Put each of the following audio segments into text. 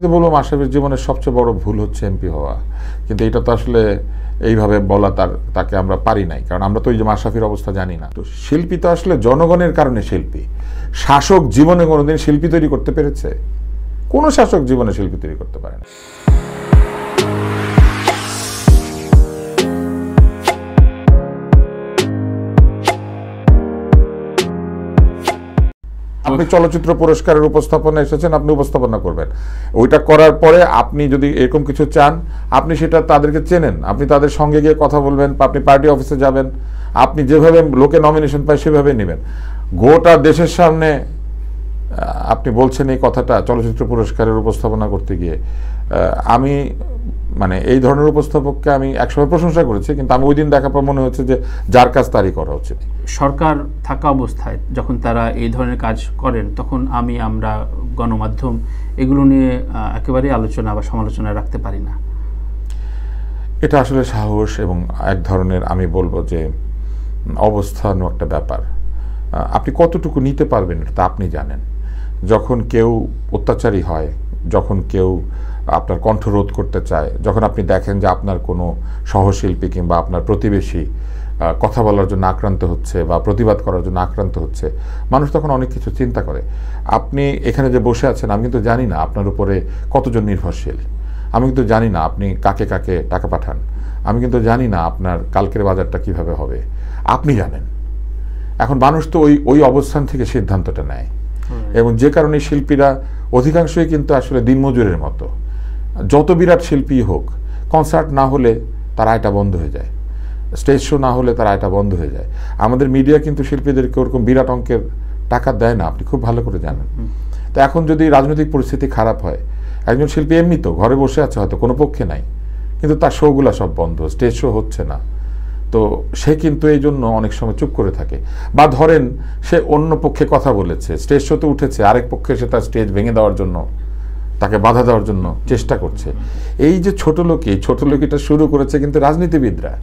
বলবো মাশরাফির জীবনের সবচেয়ে বড় ভুল হচ্ছে এমপি হওয়া, কিন্তু এটা তো আসলে এইভাবে বলা তাকে আমরা পারি নাই, কারণ আমরা তো ওই যে মাশরাফির অবস্থা জানি না। তো শিল্পী তো আসলে জনগণের কারণে শিল্পী। শাসক জীবনে কোনোদিন শিল্পী তৈরি করতে পেরেছে? কোনো শাসক জীবনে শিল্পী তৈরি করতে পারে না। আপনি চলচ্চিত্র পুরস্কারের উপস্থাপনা এসেছেন, আপনি উপস্থাপনা করবেন। ওইটা করার পরে আপনি যদি এরকম কিছু চান, আপনি সেটা তাদেরকে চেনেন, আপনি তাদের সঙ্গে গিয়ে কথা বলবেন, আপনি পার্টি অফিসে যাবেন, আপনি যেভাবে লোকে নমিনেশন পায় সেভাবে নেবেন। গোটা দেশের সামনে আপনি বলছেন এই কথাটা চলচ্চিত্র পুরস্কারের উপস্থাপনা করতে গিয়ে। আমি মানে এই ধরনের উপস্থাপককে আমি একসময় প্রশংসা করেছি, কিন্তু আমি ওই দিন দেখার পর মনে হচ্ছে যে যার কাজ তারই করা উচিত। সরকার থাকা অবস্থায় যখন তারা এই ধরনের কাজ করেন, তখন আমরা গণমাধ্যম এগুলো নিয়ে একেবারেই আলোচনা বা সমালোচনা রাখতে পারি না। এটা আসলে সাহস এবং এক ধরনের, আমি বলবো যে অবস্থানও একটা ব্যাপার। আপনি কতটুকু নিতে পারবেন তা আপনি জানেন। যখন কেউ অত্যাচারী হয়, যখন কেউ আপনার কণ্ঠরোধ করতে চায়, যখন আপনি দেখেন যে আপনার কোনো সহশিল্পী কিংবা আপনার প্রতিবেশী কথা বলার জন্য আক্রান্ত হচ্ছে বা প্রতিবাদ করার জন্য আক্রান্ত হচ্ছে, মানুষ তখন অনেক কিছু চিন্তা করে। আপনি এখানে যে বসে আছেন, আমি কিন্তু জানি না আপনার উপরে কতজন নির্ভরশীল, আমি কিন্তু জানি না আপনি কাকে কাকে টাকা পাঠান, আমি কিন্তু জানি না আপনার কালকের বাজারটা কিভাবে হবে, আপনি জানেন। এখন মানুষ তো ওই অবস্থান থেকে সিদ্ধান্তটা নেয়, এবং যে কারণে শিল্পীরা অধিকাংশই কিন্তু আসলে দিনমজুরের মতো। যত বিরাট শিল্পী হোক, কনসার্ট না হলে তার আয়টা বন্ধ হয়ে যায়, স্টেজ শো না হলে তার আয়টা বন্ধ হয়ে যায়। আমাদের মিডিয়া কিন্তু শিল্পীদেরকে ওরকম বিরাট অঙ্কের টাকা দেয় না, আপনি খুব ভালো করে জানেন। তো এখন যদি রাজনৈতিক পরিস্থিতি খারাপ হয়, একজন শিল্পী এমনি তো ঘরে বসে আছে, হয়তো কোনো পক্ষে নাই, কিন্তু তার শোগুলা সব বন্ধ, স্টেজ শো হচ্ছে না, তো সে কিন্তু এই জন্য অনেক সময় চুপ করে থাকে। বা ধরেন সে অন্য পক্ষে কথা বলেছে, স্টেজ শোতে উঠেছে, আরেক পক্ষে সে তার স্টেজ ভেঙে দেওয়ার জন্য, তাকে বাধা দেওয়ার জন্য চেষ্টা করছে। এই যে ছোট লোকিটা শুরু করেছে কিন্তু রাজনীতিবিদরা।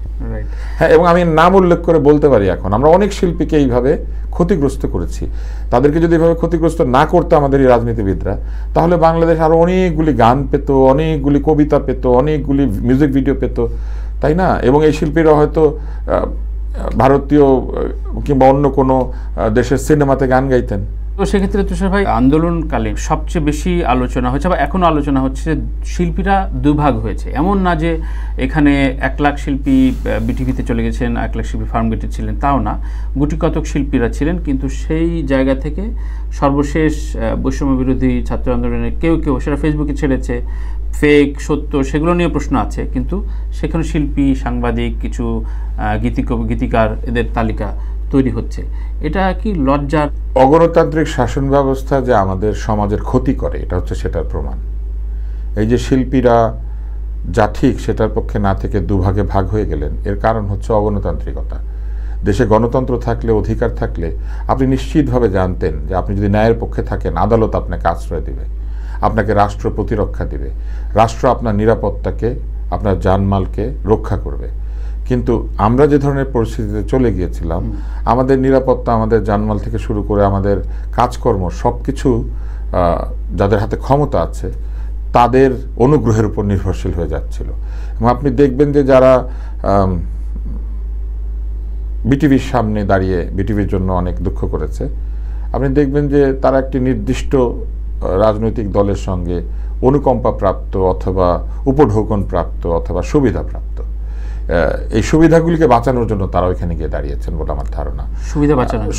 হ্যাঁ, এবং আমি নাম উল্লেখ করে বলতে পারি, এখন আমরা অনেক শিল্পীকে এইভাবে ক্ষতিগ্রস্ত করেছি। তাদেরকে যদি এইভাবে ক্ষতিগ্রস্ত না করতো আমাদের এই রাজনীতিবিদরা, তাহলে বাংলাদেশ আরো অনেকগুলি গান পেত, অনেকগুলি কবিতা পেত, অনেকগুলি মিউজিক ভিডিও পেত, তাই না? এবং এই শিল্পীরা হয়তো ভারতীয় কিংবা অন্য কোনো দেশের সিনেমাতে গান গাইতেন। তো সেক্ষেত্রে তুষার ভাই, আন্দোলনকালীন সবচেয়ে বেশি আলোচনা হচ্ছে বা এখনও আলোচনা হচ্ছে যে শিল্পীরা দুভাগ হয়েছে। এমন না যে এখানে 1 লাখ শিল্পী বিটিভিতে চলে গেছেন, 1 লাখ শিল্পী ফার্মগেটে ছিলেন, তাও না, গুটি কতক শিল্পীরা ছিলেন। কিন্তু সেই জায়গা থেকে সর্বশেষ বৈষম্য বিরোধী ছাত্র আন্দোলনের কেউ সেটা ফেসবুকে ছেড়েছে, ফেক সত্য সেগুলো নিয়ে প্রশ্ন আছে, কিন্তু সেখানে শিল্পী, সাংবাদিক, কিছু গীতিকার, এদের তালিকা তৈরি হচ্ছে। এটা কি লজ্জার? অগণতান্ত্রিক শাসন ব্যবস্থা যে আমাদের সমাজের ক্ষতি করে, এটা হচ্ছে সেটার প্রমাণ। এই যে শিল্পীরা যা ঠিক সেটার পক্ষে না থেকে দুভাগে ভাগ হয়ে গেলেন, এর কারণ হচ্ছে অগণতান্ত্রিকতা। দেশে গণতন্ত্র থাকলে, অধিকার থাকলে আপনি নিশ্চিতভাবে জানতেন যে আপনি যদি ন্যায়ের পক্ষে থাকেন, আদালত আপনাকে আশ্রয় দিবে, আপনাকে রাষ্ট্র প্রতিরক্ষা দিবে, রাষ্ট্র আপনার নিরাপত্তাকে, আপনার জানমালকে রক্ষা করবে। কিন্তু আমরা যে ধরনের পরিস্থিতিতে চলে গিয়েছিলাম, আমাদের নিরাপত্তা, আমাদের জানমাল থেকে শুরু করে আমাদের কাজকর্ম সব কিছু যাদের হাতে ক্ষমতা আছে তাদের অনুগ্রহের উপর নির্ভরশীল হয়ে যাচ্ছিল। এবং আপনি দেখবেন যে যারা বিটিভির সামনে দাঁড়িয়ে বিটিভির জন্য অনেক দুঃখ করেছে, আপনি দেখবেন যে তারা একটি নির্দিষ্ট রাজনৈতিক দলের সঙ্গে অনুকম্পা প্রাপ্ত অথবা উপঢৌকন প্রাপ্ত অথবা সুবিধা প্রাপ্ত। এই সুবিধাগুলিকে বাঁচানোর জন্য তারা ওইখানে গিয়ে দাঁড়িয়েছেন বলে আমার ধারণা।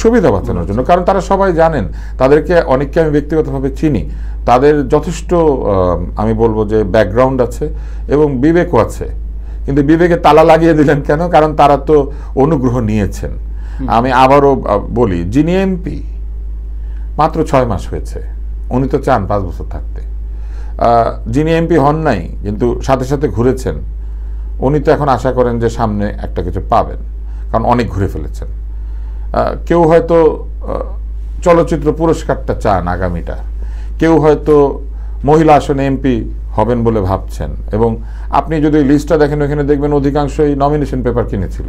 সুবিধা বাঁচানোর জন্য, কারণ তারা সবাই জানেন, তাদেরকে অনেককে আমি ব্যক্তিগতভাবে চিনি, তাদের যথেষ্ট আমি বলবো যে ব্যাকগ্রাউন্ড আছে এবং বিবেকও আছে। কিন্তু বিবেকে তালা লাগিয়ে দিলেন কেন? কারণ তারা তো অনুগ্রহ নিয়েছেন। আমি আবারও বলি, যিনি এমপি মাত্র 6 মাস হয়েছে, উনি তো চান 5 বছর থাকতে। যিনি এমপি হন নাই কিন্তু সাথে সাথে ঘুরেছেন, উনি তো এখন আশা করেন যে সামনে একটা কিছু পাবেন, কারণ অনেক ঘুরে ফেলেছেন। কেউ হয়তো চলচ্চিত্র পুরস্কারটা চান আগামীটা, কেউ হয়তো মহিলা আসনে এমপি হবেন বলে ভাবছেন। এবং আপনি যদি লিস্টটা দেখেন, ওখানে দেখবেন অধিকাংশই নমিনেশন পেপার কিনেছিল।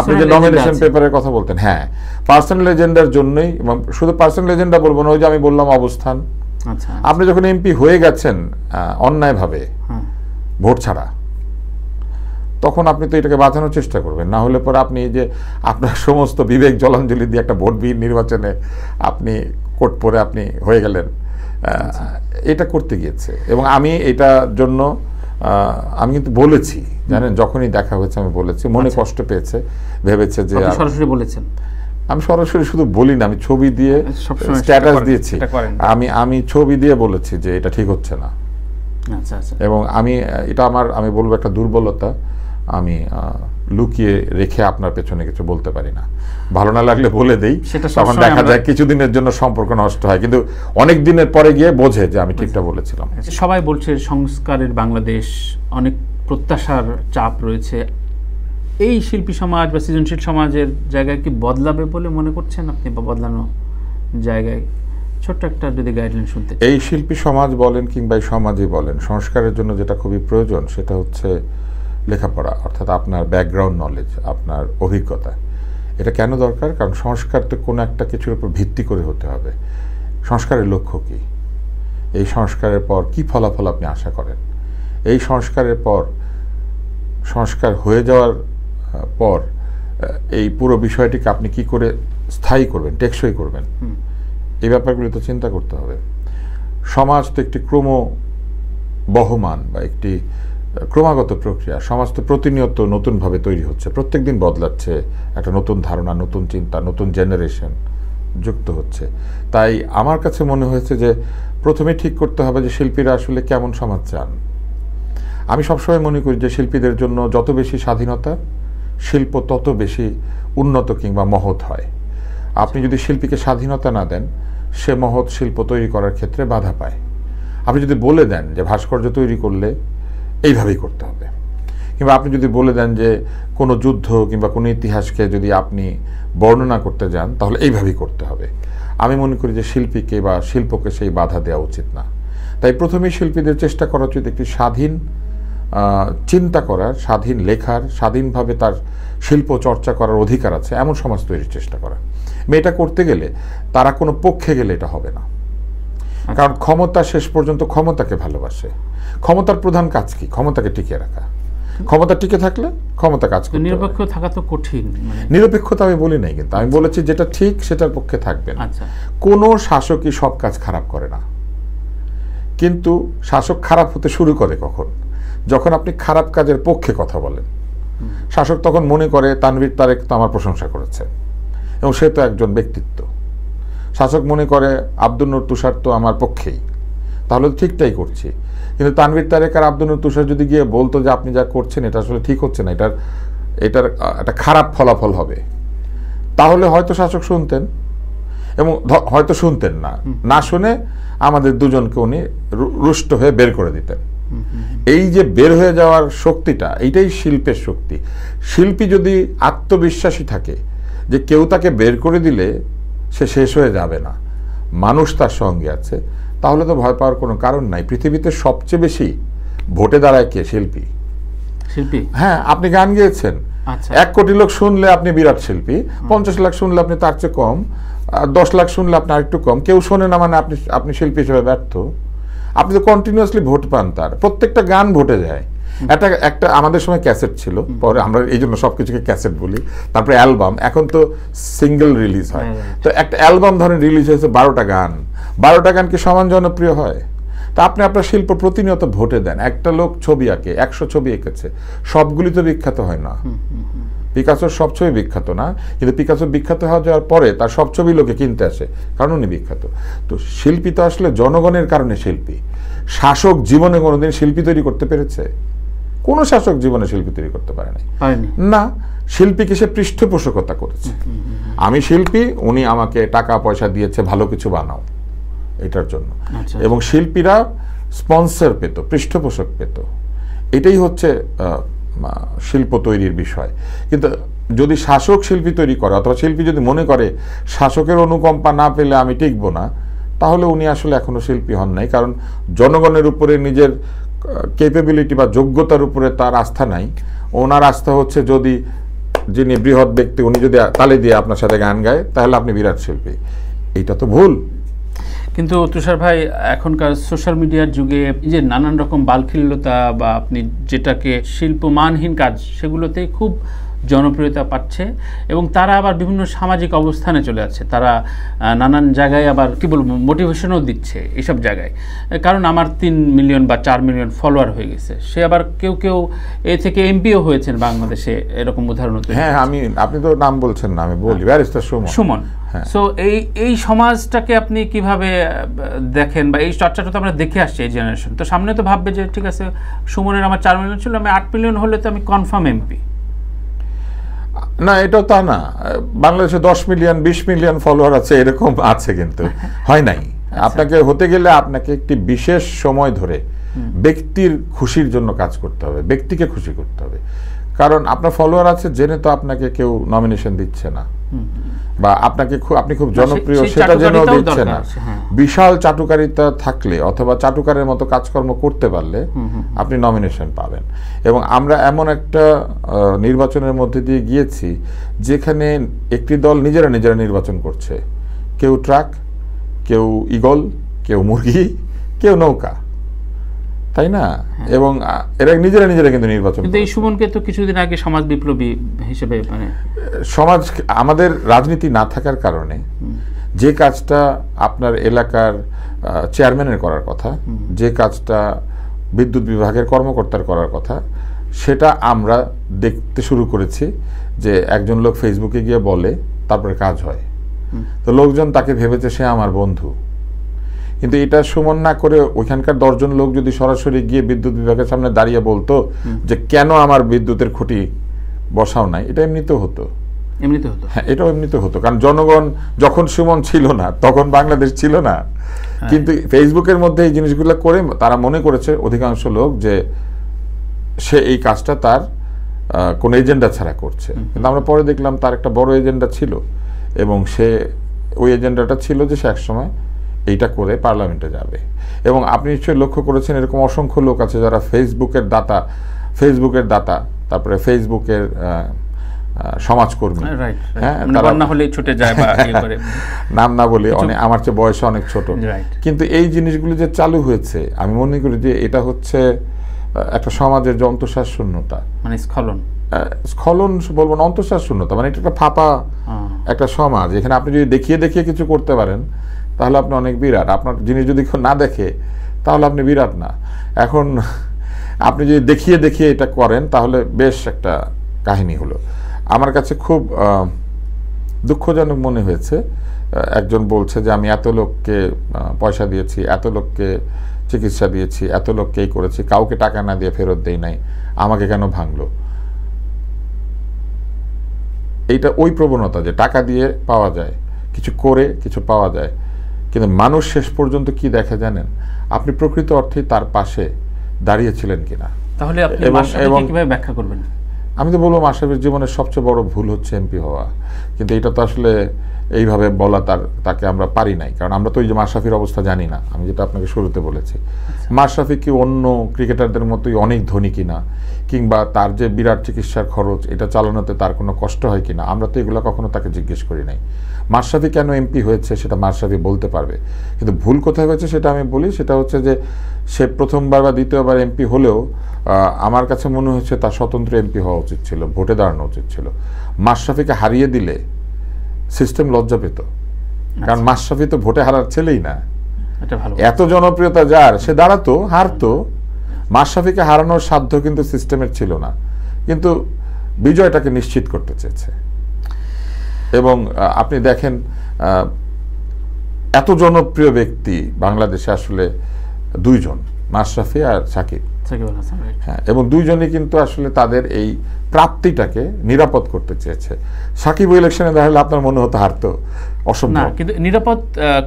আপনি যে নমিনেশন পেপারের কথা বলতেন, হ্যাঁ, পার্সোনাল এজেন্ডার জন্যই, শুধু পার্সোনাল এজেন্ডা বলবো না, ওই যে আমি বললাম অবস্থান, আচ্ছা, আপনি যখন এমপি হয়ে গেছেন অন্যায়ভাবে ভোট ছাড়া, তখন আপনি তো এটাকে বাঁচানোর চেষ্টা করবেন, না হলে পরে আপনি যে আপনার সমস্ত বিবেক জলাঞ্জলি দিয়ে একটা ভোটবিহীন নির্বাচনে আপনি কোট পরে আপনি হয়ে গেলেন, এটা করতে গিয়েছে। এবং আমি এটার জন্য আমি কিন্তু বলেছি, জানেন, যখনই দেখা হয়েছে আমি বলেছি, মনে কষ্ট পেয়েছে, ভেবেছে যে সরাসরি বলেছেন। আমি সরাসরি শুধু বলি না, আমি ছবি দিয়ে স্ট্যাটাস দিয়েছি, আমি ছবি দিয়ে বলেছি যে এটা ঠিক হচ্ছে না। এবং এটা আমি বলবো একটা দুর্বলতা, আমি লুকিয়ে রেখে আপনার পেছনে কিছু বলতে পারি না, ভালো না লাগলে বলে দেই, তখন দেখা যায় কিছুদিনের জন্য সম্পর্ক নষ্ট হয়, কিন্তু অনেক দিনের পরে গিয়ে বোঝে যে আমি ঠিকটা বলেছিলাম। সবাই বলছে সংস্কারের বাংলাদেশ, অনেক প্রত্যাশার চাপ রয়েছে, এই শিল্পী সমাজ বা সৃজনশীল সমাজের জায়গায় কি বদলাবে বলে মনে করছেন আপনি, বা বদলানো জায়গায় ছোট্ট একটা যদি গাইডলাইন শুনতে। এই শিল্পী সমাজ বলেন কিংবা এই সমাজই বলেন, সংস্কারের জন্য যেটা খুবই প্রয়োজন সেটা হচ্ছে লেখাপড়া, অর্থাৎ আপনার ব্যাকগ্রাউন্ড নলেজ, আপনার অভিজ্ঞতা। এটা কেন দরকার? কারণ সংস্কার তো কোনো একটা কিছুর উপর ভিত্তি করে হতে হবে। সংস্কারের লক্ষ্য কী, এই সংস্কারের পর কি ফলাফল আপনি আশা করেন, এই সংস্কারের পর, সংস্কার হয়ে যাওয়ার পর এই পুরো বিষয়টিকে আপনি কি করে স্থায়ী করবেন, টেকসই করবেন, এই ব্যাপারগুলি তো চিন্তা করতে হবে। সমাজ তো একটি ক্রমবহমান বা একটি ক্রমাগত প্রক্রিয়া, সমাজ তো প্রতিনিয়ত নতুনভাবে তৈরি হচ্ছে, প্রত্যেক দিন বদলাচ্ছে, একটা নতুন ধারণা, নতুন চিন্তা, নতুন জেনারেশন যুক্ত হচ্ছে। তাই আমার কাছে মনে হয়েছে যে প্রথমে ঠিক করতে হবে যে শিল্পীরা আসলে কেমন সমাজ চান। আমি সবসময় মনে করি যে শিল্পীদের জন্য যত বেশি স্বাধীনতা, শিল্প তত বেশি উন্নত কিংবা মহৎ হয়। আপনি যদি শিল্পীকে স্বাধীনতা না দেন, সে মহৎ শিল্প তৈরি করার ক্ষেত্রে বাধা পায়। আপনি যদি বলে দেন যে ভাস্কর্য তৈরি করলে এইভাবেই করতে হবে, কিংবা আপনি যদি বলে দেন যে কোনো যুদ্ধ কিংবা কোনো ইতিহাসকে যদি আপনি বর্ণনা করতে যান তাহলে এইভাবেই করতে হবে, আমি মনে করি যে শিল্পীকে বা শিল্পকে সেই বাধা দেওয়া উচিত না। তাই প্রথমেই শিল্পীদের চেষ্টা করা উচিত একটি স্বাধীন চিন্তা করার, স্বাধীন লেখার, স্বাধীনভাবে তার শিল্প চর্চা করার অধিকার আছে এমন সমাজ তৈরির চেষ্টা করা। এটা করতে গেলে তারা কোনো পক্ষে গেলে এটা হবে না, কারণ ক্ষমতা শেষ পর্যন্ত ক্ষমতাকে ভালোবাসে। ক্ষমতার প্রধান কাজ কি? ক্ষমতাকে টিকিয়ে রাখা। ক্ষমতা টিকে থাকলে ক্ষমতা কাজ করবে। নিরপেক্ষ থাকা তো কঠিন। নিরপেক্ষতা আমি বলি নাই, কিন্তু আমি বলেছি যেটা ঠিক সেটার পক্ষে থাকবেন। কোনো শাসকই সব কাজ খারাপ করে না, কিন্তু শাসক খারাপ হতে শুরু করে কখন? যখন আপনি খারাপ কাজের পক্ষে কথা বলেন। শাসক তখন মনে করে তানভীর তারেক তো আমার প্রশংসা করেছে এবং সে তো একজন ব্যক্তিত্ব। শাসক মনে করে আব্দুল নূর তুষার তো আমার পক্ষেই, তাহলে তো ঠিকটাই করছি। কিন্তু তানভীর তারেক আর আব্দুল নূর তুষার যদি গিয়ে বলতো যে আপনি যা করছেন এটা আসলে ঠিক হচ্ছে না, এটার একটা খারাপ ফলাফল হবে, তাহলে হয়তো শাসক শুনতেন এবং হয়তো শুনতেন না, না শুনে আমাদের দুজনকে উনি রুষ্ট হয়ে বের করে দিতেন। এই যে বের হয়ে যাওয়ার শক্তিটা, এইটাই শিল্পের শক্তি। শিল্পী যদি আত্মবিশ্বাসী থাকে যে কেউ তাকে বের করে দিলে সে শেষ হয়ে যাবে না, মানুষ তার সঙ্গে আছে, তাহলে তো ভয় পাওয়ার কোনো কারণ নাই। পৃথিবীতে সবচেয়ে বেশি ভোটে দাঁড়ায় কে? শিল্পী। হ্যাঁ, আপনি গান গেয়েছেন, 1 কোটি লোক শুনলে আপনি বিরাট শিল্পী, 50 লাখ শুনলে আপনি তার চেয়ে কম, 10 লাখ শুনলে আপনি আরেকটু কম, কেউ শোনে না মানে আপনি শিল্পী হিসেবে ব্যর্থ। আপনি তো কন্টিনিউয়াসলি ভোট পান, তার প্রত্যেকটা গান ভোটে যায়। একটা আমাদের সময় ক্যাসেট ছিল, পরে আমরা এই জন্য সবকিছুকে ক্যাসেট বলি, তারপরে অ্যালবাম, এখন তো সিঙ্গেল রিলিজ হয়। তো একটা অ্যালবাম ধরেন রিলিজ হয়েছে 12টা গান, 12টা গান কি সমান জনপ্রিয় হয়? তা আপনি আপনার শিল্প প্রতিনিয়ত ভোটে দেন। একটা লোক ছবি আঁকে, 100 ছবি এঁকেছে, সবগুলি তো বিখ্যাত হয় না। পিকাসোর সব ছবি বিখ্যাত না, কিন্তু পিকাসো বিখ্যাত হয়ে যাওয়ার পরে তার সব ছবি লোকে কিনতে আসে, কারণ উনি বিখ্যাত। তো শিল্পী তো আসলে জনগণের কারণে শিল্পী। শাসক জীবনে কোনোদিন শিল্পী তৈরি করতে পেরেছে? কোনো শাসক জীবনে শিল্পী তৈরি করতে পারে না। শিল্পীকে সে পৃষ্ঠপোষকতা করেছে। আমি শিল্পী, উনি আমাকে টাকা পয়সা দিয়েছে ভালো কিছু বানাও এটার জন্য, এবং শিল্পীরা স্পন্সর পেত, পৃষ্ঠপোষক পেত। এটাই হচ্ছে শিল্প তৈরির বিষয়। কিন্তু যদি শাসক শিল্পী তৈরি করে, অথবা শিল্পী যদি মনে করে শাসকের অনুকম্পা না পেলে আমি টিকবো না, তাহলে উনি আসলে এখনো শিল্পী হন নাই। কারণ জনগণের উপরে নিজের ক্যাপাবিলিটি বা যোগ্যতার উপরে তার আস্থা নাই। ওনার আস্থা হচ্ছে যদি যিনি বৃহৎ ব্যক্তি উনি যদি তালে দিয়ে আপনার সাথে গান গায় তাহলে আপনি বিরাট শিল্পী। এইটা তো ভুল। কিন্তু তুষার ভাই এখনকার সোশ্যাল মিডিয়ার যুগে যে নানান রকম বালখিল্যতা বা আপনি যেটাকে শিল্পমানহীন কাজ সেগুলোতেই খুব জনপ্রিয়তা পাচ্ছে এবং তারা আবার বিভিন্ন সামাজিক অবস্থানে চলে যাচ্ছে, তারা নানান জায়গায় আবার কি বলবো মোটিভেশনও দিচ্ছে এইসব জায়গায়, কারণ আমার 3 মিলিয়ন বা 4 মিলিয়ন ফলোয়ার হয়ে গেছে। সে আবার কেউ কেউ এ থেকে এমপিও হয়েছেন বাংলাদেশে, এরকম উদাহরণ। হ্যাঁ, আপনি তো নাম বলছেন না, আমি বলি ব্যারিস্টার সুমন। সো এই সমাজটাকে আপনি কিভাবে দেখেন, বা এই চর্চাটা তো আমরা দেখে আসছি এই জেনারেশন, তো সামনে তো ভাববে যে ঠিক আছে সুমনের আমার 4 মিলিয়ন ছিল, আমি 8 মিলিয়ন হলে তো আমি কনফার্ম এমপি। না, এটাও তা না। বাংলাদেশে 10 মিলিয়ন 20 মিলিয়ন ফলোয়ার আছে, এরকম আছে, কিন্তু হয় নাই। আপনাকে হতে গেলে আপনাকে একটি বিশেষ সময় ধরে ব্যক্তির খুশির জন্য কাজ করতে হবে, ব্যক্তিকে খুশি করতে হবে। কারণ আপনার ফলোয়ার আছে জেনে তো আপনাকে কেউ নমিনেশন দিচ্ছে না, বা আপনি খুব জনপ্রিয় সেটা জেনেও দিচ্ছে না। বিশাল চাটুকারিতা থাকলে অথবা চাটুকারের মতো কাজকর্ম করতে পারলে আপনি নমিনেশন পাবেন। এবং আমরা এমন একটা নির্বাচনের মধ্যে দিয়ে গিয়েছি যেখানে একটি দল নিজেরা নির্বাচন করছে, কেউ ট্রাক, কেউ ঈগল, কেউ মুরগি, কেউ নৌকা, তাই না? এবং এরা নিজেরা কিন্তু নির্বাচন। কিন্তু এই সুমনকে তো কিছুদিন আগে সমাজ বিপ্লবী হিসেবে, মানে সমাজ, আমাদের রাজনীতি না থাকার কারণে যে কাজটা আপনার এলাকার চেয়ারম্যানের করার কথা, যে কাজটা বিদ্যুৎ বিভাগের কর্মকর্তার করার কথা, সেটা আমরা দেখতে শুরু করেছি যে একজন লোক ফেসবুকে গিয়ে বলে, তারপরে কাজ হয়। তো লোকজন তাকে ভেবেছে সে আমার বন্ধু। কিন্তু এটা সুমন না করে ওইখানকার 10 জন লোক যদি সরাসরি গিয়ে বিদ্যুৎ বিভাগের সামনে দাঁড়িয়ে বলতো যে কেন আমার বিদ্যুতের খুঁটি বসাও নাই, এটা এমনিতেও হতো। হ্যাঁ, এটাও এমনিতে হতো। কারণ জনগণ যখন সুমন ছিল না তখন বাংলাদেশ ছিল না। কিন্তু ফেসবুকের মধ্যে এই জিনিসগুলো করে তারা মনে করেছে অধিকাংশ লোক যে সে এই কাজটা তার কোনো এজেন্ডা ছাড়া করছে। কিন্তু আমরা পরে দেখলাম তার একটা বড় এজেন্ডা ছিল, এবং সে ওই এজেন্ডাটা ছিল যে সে একসময় এইটা করে পার্লামেন্টে যাবে। এবং আপনি নিশ্চয়ই লক্ষ্য করেছেন এরকম অসংখ্য লোক আছে যারা ফেসবুকের দাতা, তারপরে ফেসবুকের সমাজকর্মী, হ্যাঁ, ছুটে যায় বা নাম না বলি, আমার চেয়ে বয়সে অনেক ছোট। কিন্তু এই জিনিসগুলি যে চালু হয়েছে, আমি মনে করি যে এটা হচ্ছে একটা সমাজের যে অন্তঃশ্বাস শূন্যতা, মানে স্খলন বলবো না, অন্তঃশ্বাস শূন্যতা, মানে এটা একটা ফাঁপা একটা সমাজ। এখানে আপনি যদি দেখিয়ে কিছু করতে পারেন তাহলে আপনি অনেক বিরাট। আপনার জিনিস যদি কেউ না দেখে তাহলে আপনি বিরাট না। এখন আপনি যদি দেখিয়ে এটা করেন তাহলে বেশ একটা কাহিনী হলো। আমার কাছে খুব দুঃখজনক মনে হয়েছে, একজন বলছে যে আমি এত লোককে পয়সা দিয়েছি, এত লোককে চিকিৎসা দিয়েছি, এত লোককে এই করেছি, কাউকে টাকা না দিয়ে ফেরত দেই নাই, আমাকে কেন ভাঙলো। এইটা ওই প্রবণতা যে টাকা দিয়ে পাওয়া যায়, কিছু করে কিছু পাওয়া যায়, কিন্তু মানুষ শেষ পর্যন্ত কি দেখে জানেন? আপনি প্রকৃত অর্থেই তার পাশে দাঁড়িয়েছিলেন কিনা। তাহলে আপনি মাশরাফিকে কিভাবে ব্যাখ্যা করবেন? আমি তো বলবো মাশরাফির জীবনের সবচেয়ে বড় ভুল হচ্ছে এমপি হওয়া। কিন্তু এটা তো আসলে এইভাবে বলা তাকে আমরা পারি নাই, কারণ আমরা তো ওই যে মাশরাফির অবস্থা জানি না। আমি যেটা আপনাকে শুরুতে বলেছি, মাশরাফি কি অন্য ক্রিকেটারদের মতোই অনেক ধনী কিনা, কিংবা তার যে বিরাট চিকিৎসার খরচ এটা চালানোতে তার কোনো কষ্ট হয় কিনা, আমরা তো এগুলো কখনো তাকে জিজ্ঞেস করি নাই। মাশরাফি কেন এমপি হয়েছে সেটা মাশরাফি বলতে পারবে। কিন্তু ভুল কোথায় হয়েছে সেটা আমি বলি, সেটা হচ্ছে যে সে প্রথমবার বা দ্বিতীয়বার এমপি হলেও আমার কাছে মনে হচ্ছে তার স্বতন্ত্র এমপি হওয়া উচিত ছিল, ভোটে দাঁড়ানো উচিত ছিল। মাশরাফিকে হারিয়ে দিলে সিস্টেম লজ্জা পেত, কারণ মাশরাফি তো ভোটে হারার ছেলেই না। এত জনপ্রিয়তা যার, সে দাঁড়াতো, হারতো। মাশরাফিকে হারানোর সাধ্য কিন্তু সিস্টেমের ছিল না, কিন্তু বিজয়টাকে নিশ্চিত করতে চেয়েছে। এবং আপনি দেখেন এত জনপ্রিয় ব্যক্তি বাংলাদেশে আসলে 2 জন, মাশরাফি আর সাকিব। হ্যাঁ, এবং 2 জনই কিন্তু আসলে তাদের এই প্রাপ্তিটাকে নিরাপদ করতে চেয়েছে। সাকিব ইলেকশনে দাঁড়ালে আপনার মনে হতো হারতো, অসম্ভব। কিন্তু নিরাপদ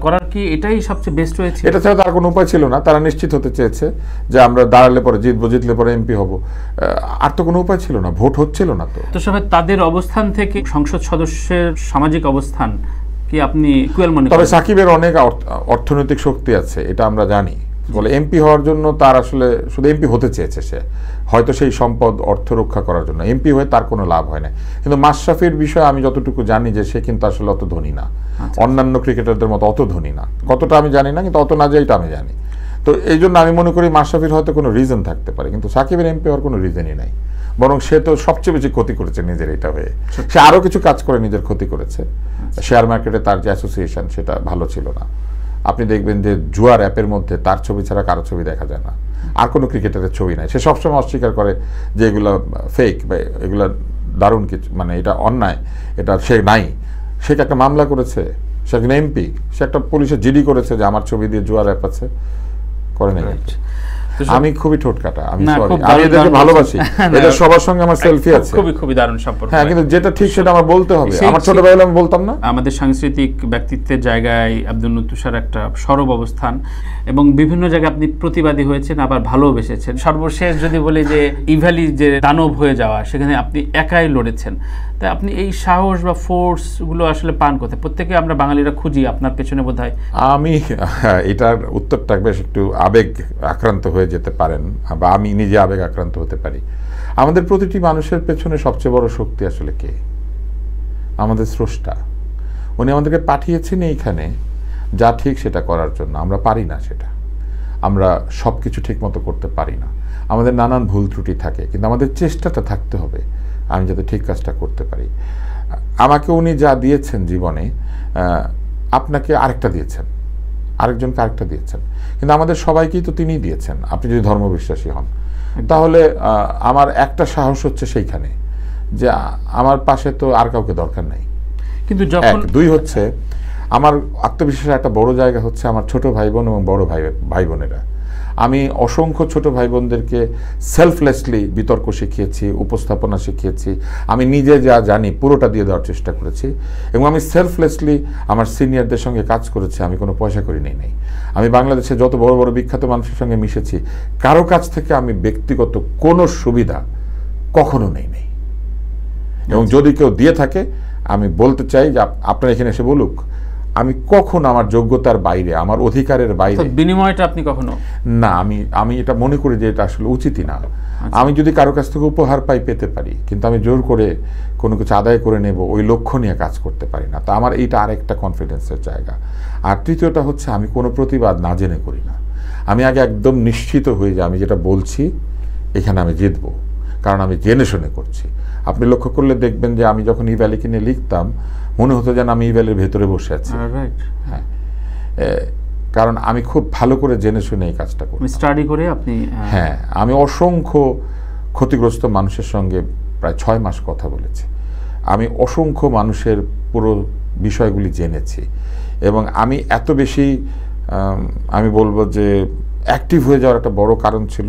করার কি এটাই সবচেয়ে বেস্ট হয়েছে? এটা ছাড়া তার কোনো উপায় ছিল না। তারা নিশ্চিত হতে চেয়েছে যে আমরা দাঁড়ালে পরে জিতবো, জিতলে পরে এমপি হব, আর তো কোনো উপায় ছিল না, ভোট হচ্ছিল না। তো সবাই তাদের অবস্থান থেকে সংসদ সদস্যের সামাজিক অবস্থান কি আপনি ইকুয়াল মনে করেন? তবে সাকিবের অনেক অর্থনৈতিক শক্তি আছে, এটা আমরা জানি। বলে এমপি হওয়ার জন্য তার আসলে শুধু এমপি হতে চেয়েছে, সে হয়তো সেই সম্পদ অর্থ রক্ষা করার জন্য। এমপি হয়ে তার কোনো লাভ হয় না। কিন্তু মাশরাফির বিষয়ে আমি যতটুকু জানি যে সে কিন্তু আসলে অত ধনী না, অন্যান্য ক্রিকেটারদের মতো অত ধনী না। কতটা আমি জানি না, কিন্তু অত না যে এটা আমি জানি। তো এই জন্য আমি মনে করি মাশরাফির হয়তো কোনো রিজন থাকতে পারে, কিন্তু সাকিবের এমপি হওয়ার কোনো রিজনই নাই। বরং সে তো সবচেয়ে বেশি ক্ষতি করেছে নিজের এটা হয়ে। সে আরও কিছু কাজ করে নিজের ক্ষতি করেছে। শেয়ার মার্কেটে তার যে অ্যাসোসিয়েশন সেটা ভালো ছিল না। আপনি দেখবেন যে জুয়ার অ্যাপের মধ্যে তার ছবি ছাড়া কারো ছবি দেখা যায় না, আর কোনো ক্রিকেটারের ছবি নাই। সে সবসময় অস্বীকার করে যে এগুলো ফেক বা এগুলো দারুণ কিছু, মানে এটা অন্যায়, এটা সে নাই। সে একটা মামলা করেছে, সে একজন এমপি, সে একটা পুলিশে জিডি করেছে যে আমার ছবি দিয়ে জুয়ার অ্যাপ আছে, করে নাই। আমি খুবই ঠোঁটকাটা, আমি সরি, আমি এদেরকে ভালোবাসি, এদের সবার সঙ্গে আমার সেলফি আছে, খুবই দারুণ সম্পর্ক। হ্যাঁ, কিন্তু যেটা ঠিক সেটা আমার বলতে হবে। আমার ছোটবেলায় আমি বলতাম না। আমাদের সাংস্কৃতিক ব্যক্তিত্বের জায়গায় আব্দুল নূর তুষার একটা সরব অবস্থান, এবং বিভিন্ন জায়গায় আপনি প্রতিবাদী হয়েছেন, আবার ভালোবেসেছেন। সর্বশেষ যদি বলি যে ইভ্যালি যে দানব হয়ে যাওয়া, সেখানে আপনি একাই লড়েছেন। তাই আপনি এই সাহস বা ফোর্স গুলো আসলে পান কোথায়? প্রত্যেকে আমরা বাঙালিরা খুঁজি, আপনার পেছনে বোধহয়। আমি এটার উত্তরটা বেশ একটু আবেগ আক্রান্ত হয়ে যেতে পারেন, বা আমি নিজে আবেগ আক্রান্ত হতে পারি। আমাদের প্রতিটি মানুষের পেছনে সবচেয়ে বড় শক্তি আসলে কে? আমাদের স্রষ্টা। উনি আমাদেরকে পাঠিয়েছেন এইখানে যা ঠিক সেটা করার জন্য। আমরা পারি না সেটা, আমরা সব কিছু ঠিক মতো করতে পারি না, আমাদের নানান ভুল ত্রুটি থাকে, কিন্তু আমাদের চেষ্টাটা থাকতে হবে আমি যাতে ঠিক কাজটা করতে পারি। আমাকে উনি যা দিয়েছেন জীবনে, আপনাকে আরেকটা দিয়েছেন, আরেকজনকে আরেকটা দিয়েছেন, কিন্তু আমাদের সবাইকেই তো তিনিই দিয়েছেন। আপনি যদি ধর্মবিশ্বাসী হন, তাহলে আমার একটা সাহস হচ্ছে সেইখানে যে আমার পাশে তো আর কাউকে দরকার নাই। কিন্তু যখন দুই হচ্ছে, আমার আত্মবিশ্বাসের একটা বড় জায়গা হচ্ছে আমার ছোট ভাই বোন এবং বড় ভাই বোনেরা। আমি অসংখ্য ছোট ভাই বোনদেরকে সেলফলেসলি বিতর্ক শিখিয়েছি, উপস্থাপনা শিখিয়েছি। আমি নিজে যা জানি পুরোটা দিয়ে দেওয়ার চেষ্টা করেছি, এবং আমি সেলফলেসলি আমার সিনিয়রদের সঙ্গে কাজ করেছি। আমি কোনো পয়সা করি নাই। আমি বাংলাদেশে যত বড় বড় বিখ্যাত মানুষের সঙ্গে মিশেছি, কারো কাছ থেকে আমি ব্যক্তিগত কোনো সুবিধা কখনো নেই। এবং যদি কেউ দিয়ে থাকে, আমি বলতে চাই যে আপনার এখানে এসে বলুক, আমি কখনো আমার যোগ্যতার বাইরে, আমার অধিকারের বাইরে বিনিময়টা আপনি কখনো না। আমি এটা মনে করি যে এটা আসলে উচিতই না। আমি যদি কারো কাছ থেকে উপহার পেতে পারি, কিন্তু আমি জোর করে কোনো কিছু আদায় করে নেব ওই লক্ষ্য নিয়ে কাজ করতে পারি না। তা আমার এইটা আরেকটা কনফিডেন্সের জায়গা। আর তৃতীয়টা হচ্ছে, আমি কোনো প্রতিবাদ না জেনে করি না। আমি আগে একদম নিশ্চিত হই যে আমি যেটা বলছি এখানে আমি জিতবো, কারণ আমি জেনে শুনে করছি। আপনি লক্ষ্য করলে দেখবেন যে আমি যখন ইভ্যালিকে নিয়ে লিখতাম, মনে হতো যেন আমি ইভ্যালির ভেতরে বসে আছি। হ্যাঁ, কারণ আমি খুব ভালো করে জেনে শুনে এই কাজটা করি, স্টাডি করে আপনি। হ্যাঁ, আমি অসংখ্য ক্ষতিগ্রস্ত মানুষের সঙ্গে প্রায় 6 মাস কথা বলেছি। আমি অসংখ্য মানুষের পুরো বিষয়গুলি জেনেছি, এবং আমি এত বেশি আমি বলবো যে অ্যাক্টিভ হয়ে যাওয়ার একটা বড় কারণ ছিল,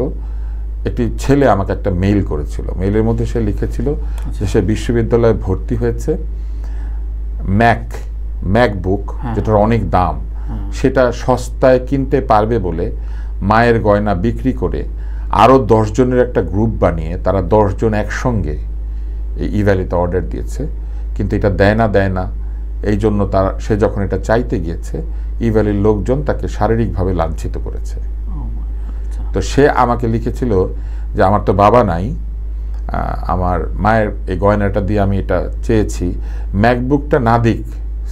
একটি ছেলে আমাকে একটা মেইল করেছিল। মেইলের মধ্যে সে লিখেছিল যে সে বিশ্ববিদ্যালয়ে ভর্তি হয়েছে, ম্যাকবুক যেটার অনেক দাম, সেটা সস্তায় কিনতে পারবে বলে মায়ের গয়না বিক্রি করে আরও 10 জনের একটা গ্রুপ বানিয়ে তারা 10 জন একসঙ্গে এই ইভ্যালিতে অর্ডার দিয়েছে, কিন্তু এটা দেয় না। এই জন্য সে যখন এটা চাইতে গিয়েছে, ইভ্যালির লোকজন তাকে শারীরিকভাবে লাঞ্ছিত করেছে। তো সে আমাকে লিখেছিল যে আমার তো বাবা নাই, আমার মায়ের এই গয়নাটা দিয়ে আমি এটা চেয়েছি, ম্যাকবুকটা না দিক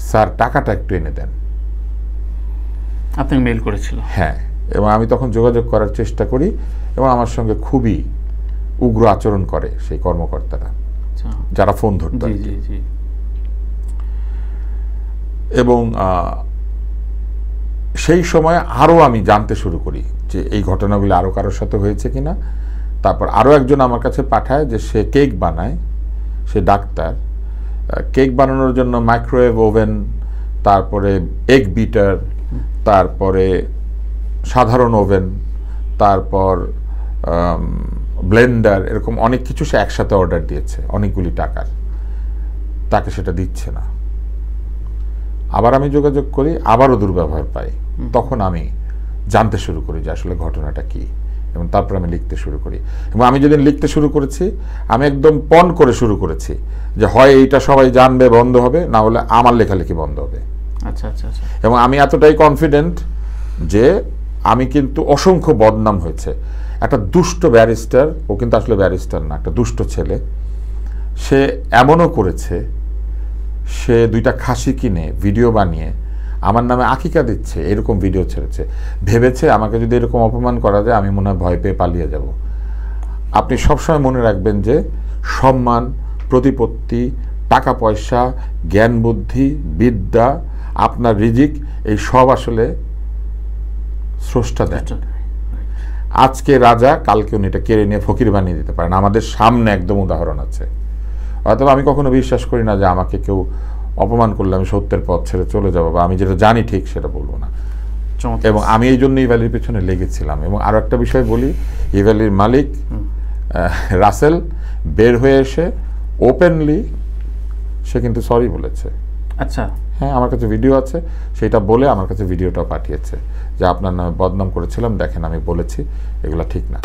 স্যার, টাকাটা একটু এনে দেন। আপনাকে মেইল করেছিল? হ্যাঁ, এবং আমি তখন যোগাযোগ করার চেষ্টা করি, এবং আমার সঙ্গে খুবই উগ্র আচরণ করে সেই কর্মকর্তারা, যারা ফোন ধরত। এবং সেই সময় আরও আমি জানতে শুরু করি যে এই ঘটনাগুলি আরও কারোর সাথে হয়েছে কিনা। তারপর আরও একজন আমার কাছে পাঠায় যে সে কেক বানায়, সে ডাক্তার। কেক বানানোর জন্য মাইক্রোওয়েভ ওভেন, তারপরে এগ বিটার, তারপরে সাধারণ ওভেন, তারপর ব্লেন্ডার, এরকম অনেক কিছু সে একসাথে অর্ডার দিয়েছে অনেকগুলি টাকার। তাকে সেটা দিচ্ছে না। আবার আমি যোগাযোগ করি, আবারও দুর্ব্যবহার পাই। তখন আমি জানতে শুরু করি যে আসলে ঘটনাটা কি, এবং তারপর আমি লিখতে শুরু করি। এবং আমি যেদিন লিখতে শুরু করেছি, আমি একদম পণ করে শুরু করেছি যে হয় এইটা সবাই জানবে, বন্ধ হবে, না হলে আমার লেখালেখি বন্ধ হবে। আচ্ছা। এবং আমি এতটাই কনফিডেন্ট যে আমি কিন্তু অসংখ্য বদনাম হয়েছে। একটা দুষ্ট ব্যারিস্টার, ও কিন্তু আসলে ব্যারিস্টার না, একটা দুষ্ট ছেলে, সে এমনও করেছে, সে 2টা খাসি কিনে ভিডিও বানিয়ে আমার নামে আকিকা দিচ্ছে, এরকম ভিডিও ছেড়েছে। ভেবেছে আমাকে যদি এরকম অপমান করা যায় আমি মনে হয় ভয় পেয়ে পালিয়ে যাব। আপনি সবসময় মনে রাখবেন যে সম্মান, প্রতিপত্তি, টাকা পয়সা, জ্ঞান বুদ্ধি, বিদ্যা, আপনার রিজিক, এই সব আসলে স্রষ্টা দেন। আজকে রাজা, কালকে উনি এটা কেড়ে নিয়ে ফকির বানিয়ে দিতে পারেন। আমাদের সামনে একদম উদাহরণ আছে। অথবা আমি কখনো বিশ্বাস করি না যে আমাকে কেউ অপমান করলে আমি সত্যের পথ ছেড়ে চলে যাবো, বা আমি যেটা জানি ঠিক সেটা বলবো না। এবং আমি এই জন্য ইভ্যালির পেছনে লেগেছিলাম। এবং আরও একটা বিষয় বলি, ইভ্যালির মালিক রাসেল বের হয়ে এসে ওপেনলি সে কিন্তু সরি বলেছে। আচ্ছা, হ্যাঁ, আমার কাছে ভিডিও আছে, সেটা বলে আমার কাছে ভিডিওটা পাঠিয়েছে যে আপনার নামে বদনাম করেছিলাম, দেখেন আমি বলেছি এগুলো ঠিক না।